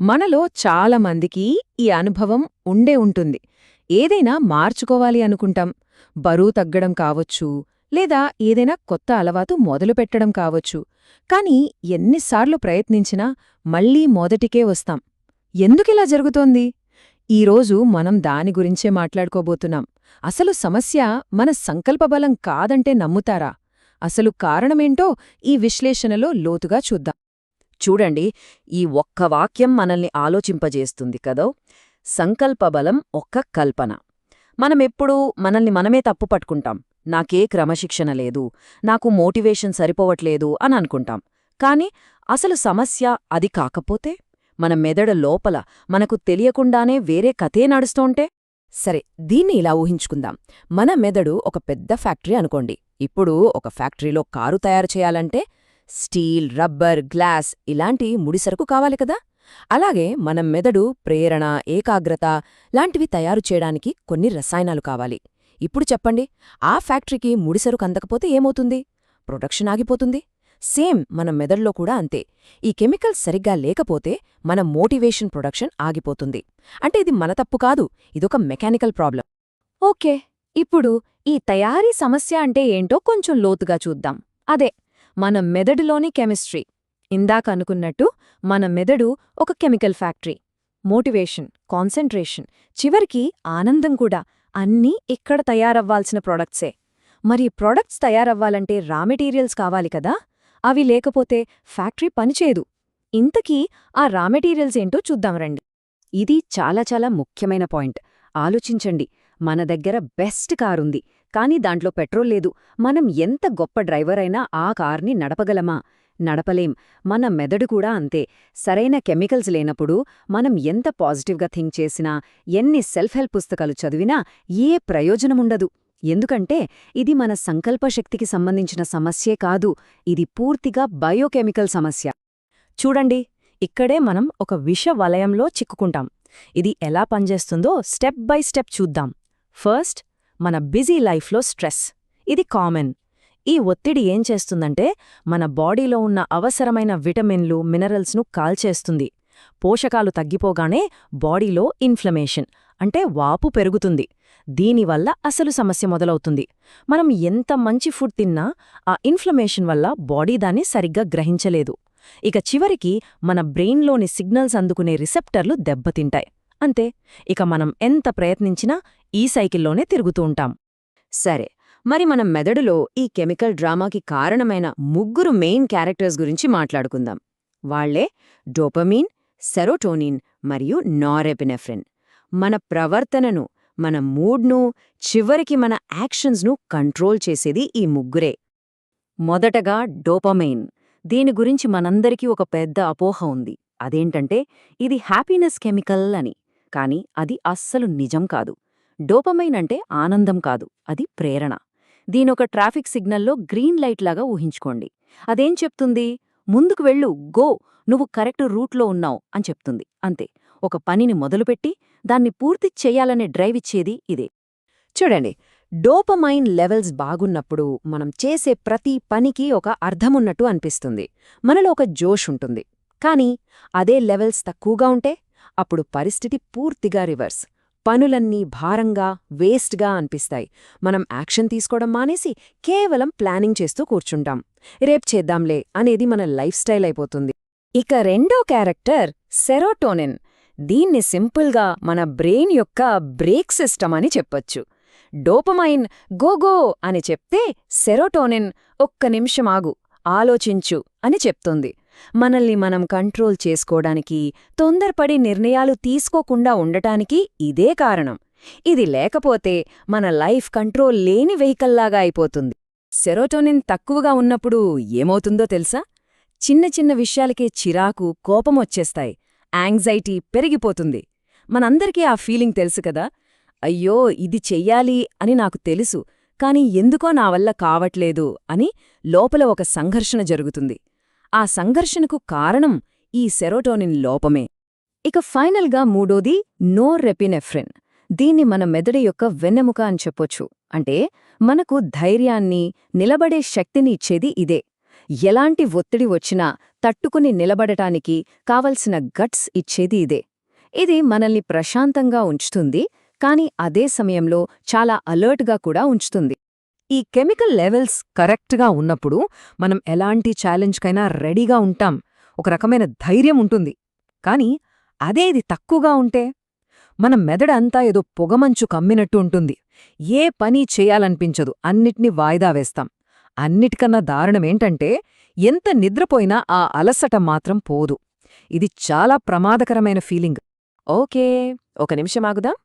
మనలో చాలా మందికి ఈ అనుభవం ఉండే ఉంటుంది. ఏదైనా మార్చుకోవాలి అనుకుంటాం. బరువు తగ్గడం కావచ్చు, లేదా ఏదైనా కొత్త అలవాటు మొదలుపెట్టడం కావచ్చు. కాని ఎన్నిసార్లు ప్రయత్నించినా మళ్ళీ మొదటికే వస్తాం. ఎందుకిలా జరుగుతోంది? ఈరోజు మనం దాని గురించే మాట్లాడుకోబోతున్నాం. అసలు సమస్య మన సంకల్పబలం కాదంటే నమ్ముతారా? అసలు కారణమేంటో ఈ విశ్లేషణలో లోతుగా చూద్దాం. చూడండి, ఈ ఒక్క వాక్యం మనల్ని ఆలోచింపజేస్తుంది కదో. సంకల్పబలం ఒక్క కల్పన. మనమెప్పుడూ మనల్ని మనమే తప్పు పట్టుకుంటాం. నాకే క్రమశిక్షణ లేదు, నాకు మోటివేషన్ సరిపోవట్లేదు అని అనుకుంటాం. కాని అసలు సమస్య అది కాకపోతే, మన మెదడు లోపల మనకు తెలియకుండానే వేరే కథే నడుస్తోంటే? సరే, దీన్ని ఇలా ఊహించుకుందాం. మన మెదడు ఒక పెద్ద ఫ్యాక్టరీ అనుకోండి. ఇప్పుడు ఒక ఫ్యాక్టరీలో కారు తయారు చేయాలంటే స్టీల్, రబ్బర్, గ్లాస్ ఇలాంటి ముడిసరుకు కావాలి కదా. అలాగే మన మెదడు ప్రేరణ, ఏకాగ్రత లాంటివి తయారు చేయడానికి కొన్ని రసాయనాలు కావాలి. ఇప్పుడు చెప్పండి, ఆ ఫ్యాక్టరీకి ముడిసరుకు అందకపోతే ఏమవుతుంది? ప్రొడక్షన్ ఆగిపోతుంది. సేమ్ మన మెదడులో కూడా అంతే. ఈ కెమికల్స్ సరిగ్గా లేకపోతే మన మోటివేషన్ ప్రొడక్షన్ ఆగిపోతుంది. అంటే ఇది మన తప్పు కాదు, ఇదొక మెకానికల్ ప్రాబ్లం. ఓకే, ఇప్పుడు ఈ తయారీ సమస్య అంటే ఏంటో కొంచెం లోతుగా చూద్దాం. అదే మన మెదడులోని కెమిస్ట్రీ. ఇందాక అనుకున్నట్టు మన మెదడు ఒక కెమికల్ ఫ్యాక్టరీ. మోటివేషన్, కాన్సంట్రేషన్, చివరికి ఆనందం కూడా అన్నీ ఇక్కడ తయారవ్వాల్సిన ప్రొడక్ట్సే. మరి ప్రొడక్ట్స్ తయారవ్వాలంటే రా మెటీరియల్స్ కావాలి కదా. అవి లేకపోతే ఫ్యాక్టరీ పనిచేయదు. ఇంతకీ ఆ రా మెటీరియల్స్ ఏంటో చూద్దాం రండి. ఇది చాలా చాలా ముఖ్యమైన పాయింట్. ఆలోచించండి, మన దగ్గర బెస్ట్ కారుంది, కానీ దాంట్లో పెట్రోల్ లేదు. మనం ఎంత గొప్ప డ్రైవర్ అయినా ఆ కార్ని నడపగలమా? నడపలేం. మన మెదడు కూడా అంతే. సరైన కెమికల్స్ లేనప్పుడు మనం ఎంత పాజిటివ్గా థింక్ చేసినా, ఎన్ని సెల్ఫ్ హెల్ప్ పుస్తకాలు చదివినా ఏ ప్రయోజనముండదు. ఎందుకంటే ఇది మన సంకల్పశక్తికి సంబంధించిన సమస్యే కాదు, ఇది పూర్తిగా బయోకెమికల్ సమస్య. చూడండి, ఇక్కడే మనం ఒక విష వలయంలో చిక్కుకుంటాం. ఇది ఎలా పనిచేస్తుందో స్టెప్ బై స్టెప్ చూద్దాం. ఫస్ట్, మన బిజీ లైఫ్లో స్ట్రెస్. ఇది కామన్. ఈ ఒత్తిడి ఏం చేస్తుందంటే మన బాడీలో ఉన్న అవసరమైన విటమిన్లు, మినరల్స్ను కాల్చేస్తుంది. పోషకాలు తగ్గిపోగానే బాడీలో ఇన్ఫ్లమేషన్ అంటే వాపు పెరుగుతుంది. దీనివల్ల అసలు సమస్య మొదలవుతుంది. మనం ఎంత మంచి ఫుడ్ తిన్నా ఆ ఇన్ఫ్లమేషన్ వల్ల బాడీ దాన్ని సరిగ్గా గ్రహించలేదు. ఇక చివరికి మన బ్రెయిన్లోని సిగ్నల్స్ అందుకునే రిసెప్టర్లు దెబ్బతింటాయి. అంతే, ఇక మనం ఎంత ప్రయత్నించినా ఈ సైకిల్లోనే తిరుగుతూ ఉంటాం. సరే, మరి మన మెదడులో ఈ కెమికల్ డ్రామాకి కారణమైన ముగ్గురు మెయిన్ క్యారెక్టర్స్ గురించి మాట్లాడుకుందాం. వాళ్లే డోపమీన్, సెరోటోనిన్ మరియు నారెపినెఫ్రిన్. మన ప్రవర్తనను, మన మూడ్ను, చివరికి మన యాక్షన్స్ను కంట్రోల్ చేసేది ఈ ముగ్గురే. మొదటగా డోపమైన్. దీని గురించి మనందరికీ ఒక పెద్ద అపోహ ఉంది. అదేంటంటే ఇది హ్యాపీనెస్ కెమికల్ అని. కాని అది అస్సలు నిజం కాదు. డోపమైన్ అంటే ఆనందం కాదు, అది ప్రేరణ. దీనొక ట్రాఫిక్ సిగ్నల్లో గ్రీన్ లైట్ లాగా ఊహించుకోండి. అదేం చెప్తుంది? ముందుకు వెళ్ళు, గో, నువ్వు కరెక్ట్ రూట్లో ఉన్నావు అని చెప్తుంది. అంతే, ఒక పనిని మొదలుపెట్టి దాన్ని పూర్తి చెయ్యాలనే డ్రైవ్ ఇచ్చేది ఇదే. చూడండి, డోపమైన్ లెవెల్స్ బాగున్నప్పుడు మనం చేసే ప్రతి పనికి ఒక అర్థమున్నట్టు అనిపిస్తుంది. మనలో ఒక జోష్ ఉంటుంది. కానీ అదే లెవెల్స్ తక్కువగా ఉంటే అప్పుడు పరిస్థితి పూర్తిగా రివర్స్. పనులన్నీ భారంగా, వేస్ట్గా అనిపిస్తాయి. మనం యాక్షన్ తీసుకోవడం మానేసి కేవలం ప్లానింగ్ చేస్తూ కూర్చుంటాం. రేపు చేద్దాంలే అనేది మన లైఫ్ స్టైల్ అయిపోతుంది. ఇక రెండో క్యారెక్టర్ సెరోటోనిన్. దీన్ని సింపుల్గా మన బ్రెయిన్ యొక్క బ్రేక్ సిస్టమ్ అని చెప్పొచ్చు. డోపమైన్ గోగో అని చెప్తే సెరోటోనిన్ ఒక్క నిమిషమాగు, ఆలోచించు అని చెప్తుంది. మనల్ని మనం కంట్రోల్ చేసుకోవడానికి, తొందరపడి నిర్ణయాలు తీసుకోకుండా ఉండటానికి ఇదే కారణం. ఇది లేకపోతే మన లైఫ్ కంట్రోల్ లేని వెహికల్లాగా అయిపోతుంది. సెరోటోనిన్ తక్కువగా ఉన్నప్పుడు ఏమవుతుందో తెలుసా? చిన్న చిన్న విషయాలకే చిరాకు, కోపమొచ్చేస్తాయి. యాంగ్జైటీ పెరిగిపోతుంది. మనందరికీ ఆ ఫీలింగ్ తెలుసు కదా. అయ్యో, ఇది చెయ్యాలి అని నాకు తెలుసు, కాని ఎందుకో నా వల్ల కావట్లేదు అని లోపల ఒక సంఘర్షణ జరుగుతుంది. ఆ సంఘర్షణకు కారణం ఈ సెరోటోనిన్ లోపమే. ఇక ఫైనల్గా మూడోది నోరెపినెఫ్రిన్. దీన్ని మన మెదడు యొక్క వెన్నెముక అని చెప్పొచ్చు. అంటే మనకు ధైర్యాన్ని, నిలబడే శక్తిని ఇచ్చేది ఇదే. ఎలాంటి ఒత్తిడి వచ్చినా తట్టుకుని నిలబడటానికి కావలసిన గట్స్ ఇచ్చేది ఇదే. ఇది మనల్ని ప్రశాంతంగా ఉంచుతుంది, కానీ అదే సమయంలో చాలా అలర్ట్గా కూడా ఉంచుతుంది. ఈ కెమికల్ లెవెల్స్ కరెక్ట్గా ఉన్నప్పుడు మనం ఎలాంటి ఛాలెంజ్కైనా రెడీగా ఉంటాం, ఒక రకమైన ధైర్యం ఉంటుంది. కాని అదే ఇది తక్కువగా ఉంటే మన మెదడంతా ఏదో పొగమంచు కమ్మినట్టు ఉంటుంది. ఏ పని చేయాలనిపించదు, అన్నిటినీ వాయిదా వేస్తాం. అన్నిటికన్నా దారుణమేంటంటే ఎంత నిద్రపోయినా ఆ అలసట మాత్రం పోదు. ఇది చాలా ప్రమాదకరమైన ఫీలింగ్. ఓకే, ఒక నిమిషం ఆగుదాం.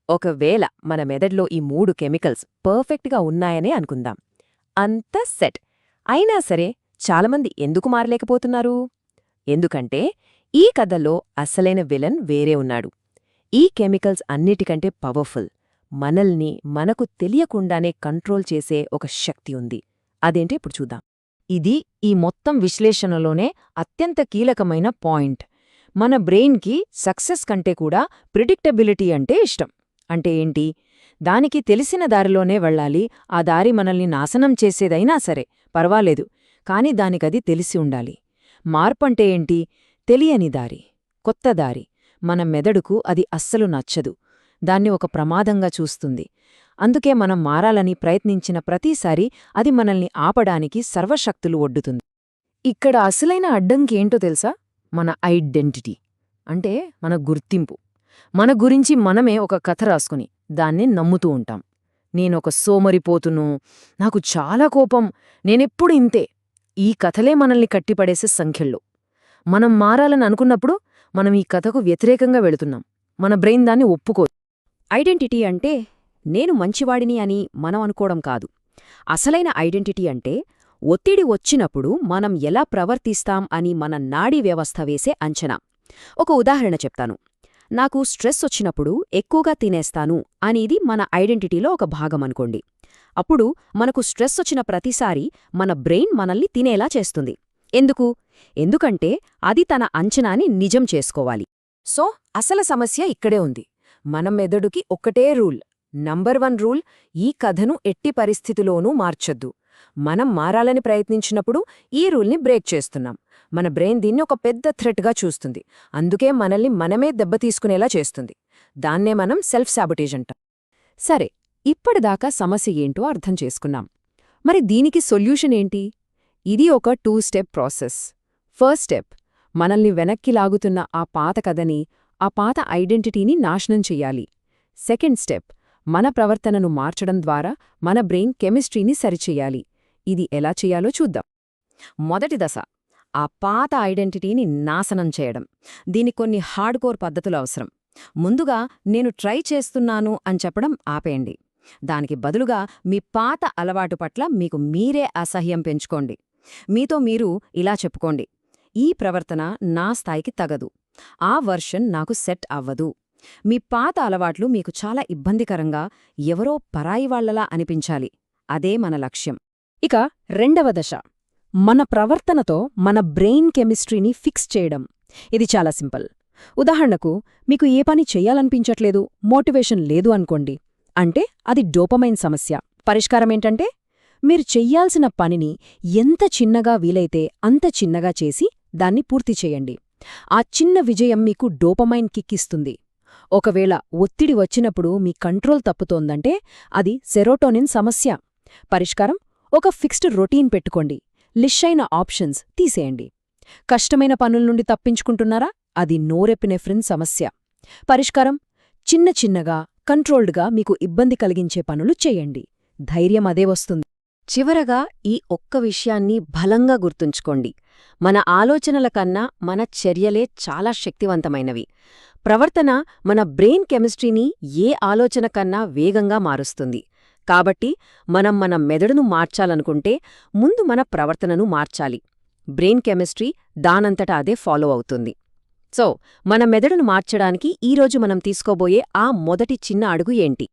ఒకవేళ మన మెదడులో ఈ 3 కెమికల్స్ పర్ఫెక్ట్గా ఉన్నాయనే అనుకుందాం. అంతా సెట్ అయినా సరే చాలామంది ఎందుకు మారలేకపోతున్నారు? ఎందుకంటే ఈ కథలో అసలైన విలన్ వేరే ఉన్నాడు. ఈ కెమికల్స్ అన్నిటికంటే పవర్ఫుల్. మనల్ని మనకు తెలియకుండానే కంట్రోల్ చేసే ఒక శక్తి ఉంది. అదేంటి ఇప్పుడు చూద్దాం. ఇది ఈ మొత్తం విశ్లేషణలోనే అత్యంత కీలకమైన పాయింట్. మన బ్రెయిన్కి సక్సెస్ కంటే కూడా ప్రిడిక్టబిలిటీ అంటే ఇష్టం. అంటే ఏంటి? దానికి తెలిసిన దారిలోనే వెళ్ళాలి. ఆ దారి మనల్ని నాశనం చేసేదైనా సరే పర్వాలేదు, కాని దానికది తెలిసి ఉండాలి. మార్పంటే ఏంటి? తెలియని దారి, కొత్త దారి. మన మెదడుకు అది అస్సలు నచ్చదు. దాన్ని ఒక ప్రమాదంగా చూస్తుంది. అందుకే మనం మారాలని ప్రయత్నించిన ప్రతిసారి అది మనల్ని ఆపడానికి సర్వశక్తులు ఒడ్డుతుంది. ఇక్కడ అసలైన అడ్డంకేంటో తెలుసా? మన ఐడెంటిటీ, అంటే మన గుర్తింపు. మన గురించి మనమే ఒక కథ రాసుకుని దాన్ని నమ్ముతూ ఉంటాం. నేనొక సోమరిపోతును, నాకు చాలా కోపం, నేనెప్పుడు ఇంతే. ఈ కథలే మనల్ని కట్టిపడేసే సంఖ్యల్లో. మనం మారాలని అనుకున్నప్పుడు మనం ఈ కథకు వ్యతిరేకంగా వెళుతున్నాం. మన బ్రెయిన్ దాన్ని ఒప్పుకోదు. ఐడెంటిటీ అంటే నేను మంచివాడిని అని మనం అనుకోవడం కాదు. అసలైన ఐడెంటిటీ అంటే ఒత్తిడి వచ్చినప్పుడు మనం ఎలా ప్రవర్తిస్తాం అని మన నాడీ వ్యవస్థ వేసే అంచనా. ఒక ఉదాహరణ చెప్తాను. నాకు స్ట్రెస్ వచ్చినప్పుడు ఎక్కువగా తినేస్తాను అనేది మన ఐడెంటిటీలో ఒక భాగమనుకోండి. అప్పుడు మనకు స్ట్రెస్ వచ్చిన ప్రతిసారి మన బ్రెయిన్ మనల్ని తినేలా చేస్తుంది. ఎందుకంటే అది తన అంచనాని నిజం చేసుకోవాలి. సో అసలు సమస్య ఇక్కడే ఉంది. మన మెదడుకి ఒక్కటే రూల్, నంబర్ 1 రూల్: ఈ కథను ఎట్టి పరిస్థితిలోనూ మార్చొద్దు. మనం మారాలని ప్రయత్నించినప్పుడు ఈ రూల్ని బ్రేక్ చేస్తున్నాం. మన బ్రెయిన్ దీన్ని ఒక పెద్ద థ్రెట్గా చూస్తుంది. అందుకే మనల్ని మనమే దెబ్బతీసుకునేలా చేస్తుంది. దాన్నే మనం సెల్ఫ్ సాబొటేజ్ అంటాం. సరే, ఇప్పటిదాకా సమస్య ఏంటో అర్థం చేసుకున్నాం. మరి దీనికి సొల్యూషన్ ఏంటి? ఇది ఒక 2 స్టెప్ ప్రాసెస్. ఫస్ట్ స్టెప్, మనల్ని వెనక్కి లాగుతున్న ఆ పాత కథని, ఆ పాత ఐడెంటిటీని నాశనం చెయ్యాలి. సెకండ్ స్టెప్, మన ప్రవర్తనను మార్చడం ద్వారా మన బ్రెయిన్ కెమిస్ట్రీని సరిచెయ్యాలి. ఇది ఎలా చెయ్యాలో చూద్దాం. మొదటి దశ, ఆ పాత ఐడెంటిటీని నాశనం చేయడం. దీనికి కొన్ని హార్డ్కోర్ పద్ధతులు అవసరం. ముందుగా నేను ట్రై చేస్తున్నాను అని చెప్పడం ఆపేయండి. దానికి బదులుగా మీ పాత అలవాటు పట్ల మీకు మీరే అసహ్యం పెంచుకోండి. మీతో మీరు ఇలా చెప్పుకోండి: ఈ ప్రవర్తన నా స్థాయికి తగదు, ఆ వర్షన్ నాకు సెట్ అవ్వదు. మీ పాత అలవాట్లు మీకు చాలా ఇబ్బందికరంగా, ఎవరో పరాయివాళ్లలా అనిపించాలి. అదే మన లక్ష్యం. ఇక రెండవ దశ, మన ప్రవర్తనతో మన బ్రెయిన్ కెమిస్ట్రీని ఫిక్స్ చేయడం. ఇది చాలా సింపుల్. ఉదాహరణకు, మీకు ఏ పని చెయ్యాలనిపించట్లేదు, మోటివేషన్ లేదు అనుకోండి. అంటే అది డోపమైన్ సమస్య. పరిష్కారమేంటంటే, మీరు చెయ్యాల్సిన పనిని ఎంత చిన్నగా వీలైతే అంత చిన్నగా చేసి దాన్ని పూర్తి చేయండి. ఆ చిన్న విజయం మీకు డోపమైన్ కిక్కిస్తుంది. ఒకవేళ ఒత్తిడి వచ్చినప్పుడు మీ కంట్రోల్ తప్పుతోందంటే అది సెరోటోనిన్ సమస్య. పరిష్కారం, ఒక ఫిక్స్డ్ రొటీన్ పెట్టుకోండి. లిషైన ఆప్షన్స్ తీసేయండి. కష్టమైన పనుల నుండి తప్పించుకుంటున్నారా? అది నోరెపినెఫ్రిన్ సమస్య. పరిష్కారం, చిన్న చిన్నగా కంట్రోల్డ్గా మీకు ఇబ్బంది కలిగించే పనులు చేయండి. ధైర్యం అదే వస్తుంది. చివరగా ఈ ఒక్క విషయాన్ని బలంగా గుర్తుంచుకోండి: మన ఆలోచనల కన్నా మన చర్యలే చాలా శక్తివంతమైనవి. ప్రవర్తన మన బ్రెయిన్ కెమిస్ట్రీని ఏ ఆలోచన కన్నా వేగంగా మారుస్తుంది. కాబట్టి మనం మన మెదడును మార్చాలనుకుంటే ముందు మన ప్రవర్తనను మార్చాలి. బ్రెయిన్ కెమిస్ట్రీ దానంతట అదే ఫాలో అవుతుంది. సో మన మెదడును మార్చడానికి ఈరోజు మనం తీసుకోబోయే ఆ మొదటి చిన్న అడుగు ఏంటి?